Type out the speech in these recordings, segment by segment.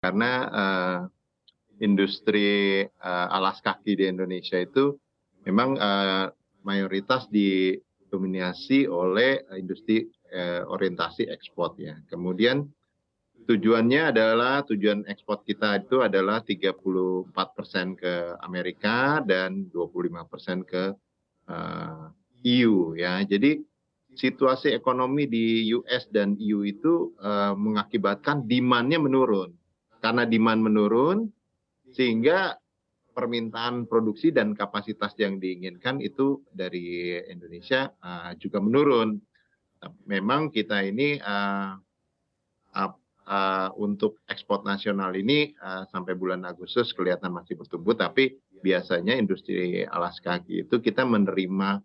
karena industri alas kaki di Indonesia itu memang mayoritas didominasi oleh industri orientasi ekspor ya. Kemudian tujuan ekspor kita itu adalah 34% ke Amerika dan 25% ke EU ya. Jadi situasi ekonomi di US dan EU itu mengakibatkan demand-nya menurun. Karena demand menurun, sehingga permintaan produksi dan kapasitas yang diinginkan itu dari Indonesia juga menurun. Memang kita ini untuk ekspor nasional ini sampai bulan Agustus kelihatan masih bertumbuh, tapi biasanya industri alas kaki itu kita menerima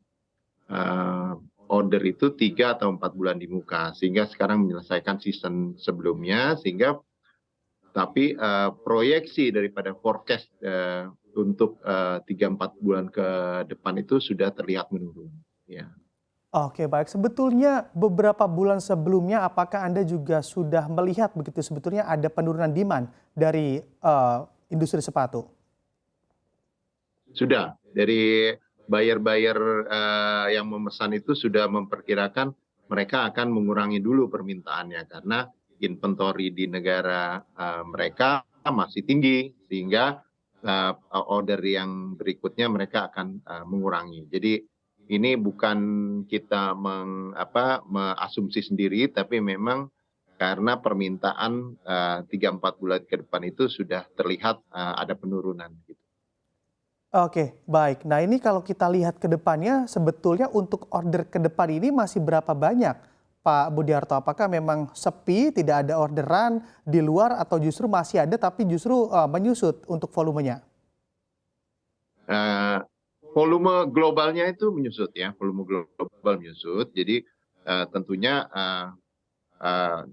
order itu 3 atau 4 bulan di muka, sehingga sekarang menyelesaikan season sebelumnya, sehingga tapi proyeksi daripada forecast untuk 3-4 bulan ke depan itu sudah terlihat menurun. Ya. Oke, baik. Sebetulnya beberapa bulan sebelumnya, apakah Anda juga sudah melihat begitu sebetulnya ada penurunan demand dari industri sepatu? Sudah, dari buyer-buyer yang memesan itu sudah memperkirakan mereka akan mengurangi dulu permintaannya karena inventory di negara mereka masih tinggi, sehingga order yang berikutnya mereka akan mengurangi. Jadi ini bukan kita mengasumsi sendiri, tapi memang karena permintaan 3-4 bulan ke depan itu sudah terlihat ada penurunan. Gitu. Oke, baik. Nah ini kalau kita lihat ke depannya, sebetulnya untuk order ke depan ini masih berapa banyak, Pak Budiarto? Apakah memang sepi, tidak ada orderan di luar, atau justru masih ada tapi justru menyusut untuk volumenya? Volume globalnya itu menyusut ya, volume global menyusut. Jadi tentunya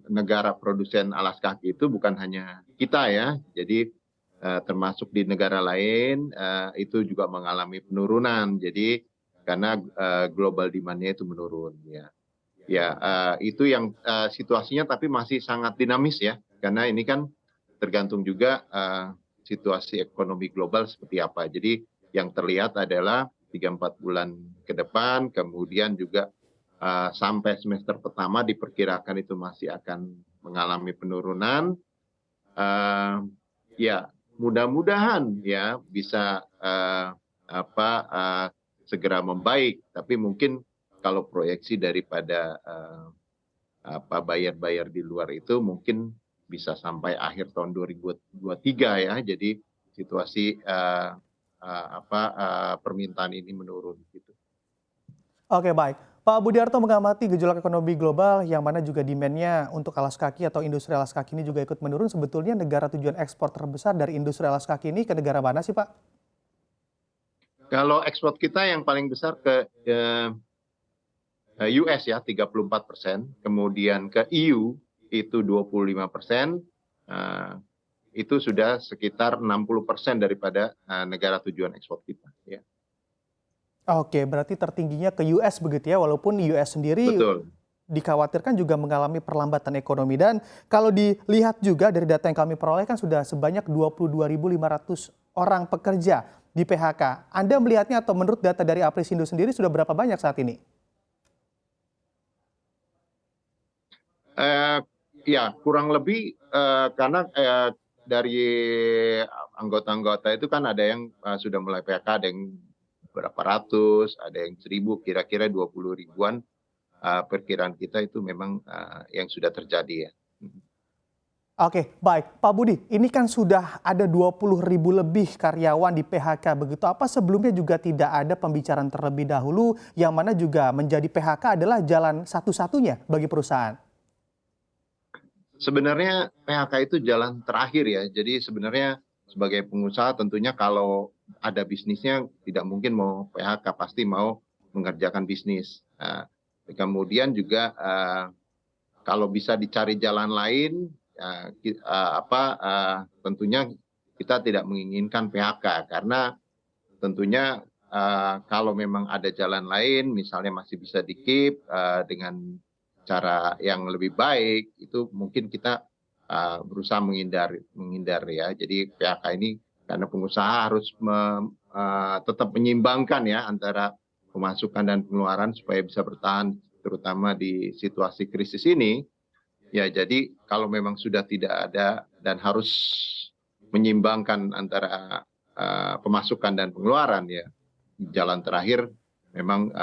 negara produsen alas kaki itu bukan hanya kita ya. Jadi termasuk di negara lain itu juga mengalami penurunan. Jadi karena global demand-nya itu menurun ya. Ya itu yang situasinya tapi masih sangat dinamis ya. Karena ini kan tergantung juga situasi ekonomi global seperti apa. Jadi yang terlihat adalah 3-4 bulan ke depan, kemudian juga sampai semester pertama diperkirakan itu masih akan mengalami penurunan. Ya, mudah-mudahan ya bisa segera membaik. Tapi mungkin kalau proyeksi daripada buyer-buyer di luar itu mungkin bisa sampai akhir tahun 2023 ya. Jadi situasi permintaan ini menurun gitu. Oke, baik. Pak Budiarto mengamati gejolak ekonomi global yang mana juga demand-nya untuk alas kaki atau industri alas kaki ini juga ikut menurun. Sebetulnya negara tujuan ekspor terbesar dari industri alas kaki ini ke negara mana sih, Pak? Kalau ekspor kita yang paling besar ke US ya 34%, kemudian ke EU itu 25%, itu sudah sekitar 60% daripada negara tujuan ekspor kita. Ya. Oke, berarti tertingginya ke US begitu ya, walaupun US sendiri Betul. dikhawatirkan juga mengalami perlambatan ekonomi. Dan kalau dilihat juga dari data yang kami peroleh kan sudah sebanyak 22.500 orang pekerja di PHK. Anda melihatnya atau menurut data dari Apresindo sendiri sudah berapa banyak saat ini? Ya, kurang lebih karena dari anggota-anggota itu kan ada yang sudah mulai PHK, ada yang berapa ratus, ada yang 1.000, kira-kira 20 ribuan. Perkiraan kita itu memang yang sudah terjadi ya. Oke, baik. Pak Budi, ini kan sudah ada 20.000 lebih karyawan di PHK begitu. Apa sebelumnya juga tidak ada pembicaraan terlebih dahulu yang mana juga menjadi PHK adalah jalan satu-satunya bagi perusahaan? Sebenarnya PHK itu jalan terakhir ya. Jadi sebenarnya sebagai pengusaha tentunya kalau ada bisnisnya tidak mungkin mau PHK, pasti mau mengerjakan bisnis. Kemudian juga kalau bisa dicari jalan lain, tentunya kita tidak menginginkan PHK karena tentunya kalau memang ada jalan lain, misalnya masih bisa di-keep dengan cara yang lebih baik, itu mungkin kita berusaha menghindar ya. Jadi PHK ini karena pengusaha harus tetap menyeimbangkan ya antara pemasukan dan pengeluaran supaya bisa bertahan terutama di situasi krisis ini. Ya, jadi kalau memang sudah tidak ada dan harus menyeimbangkan antara pemasukan dan pengeluaran ya, jalan terakhir memang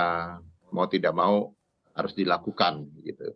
mau tidak mau harus dilakukan gitu.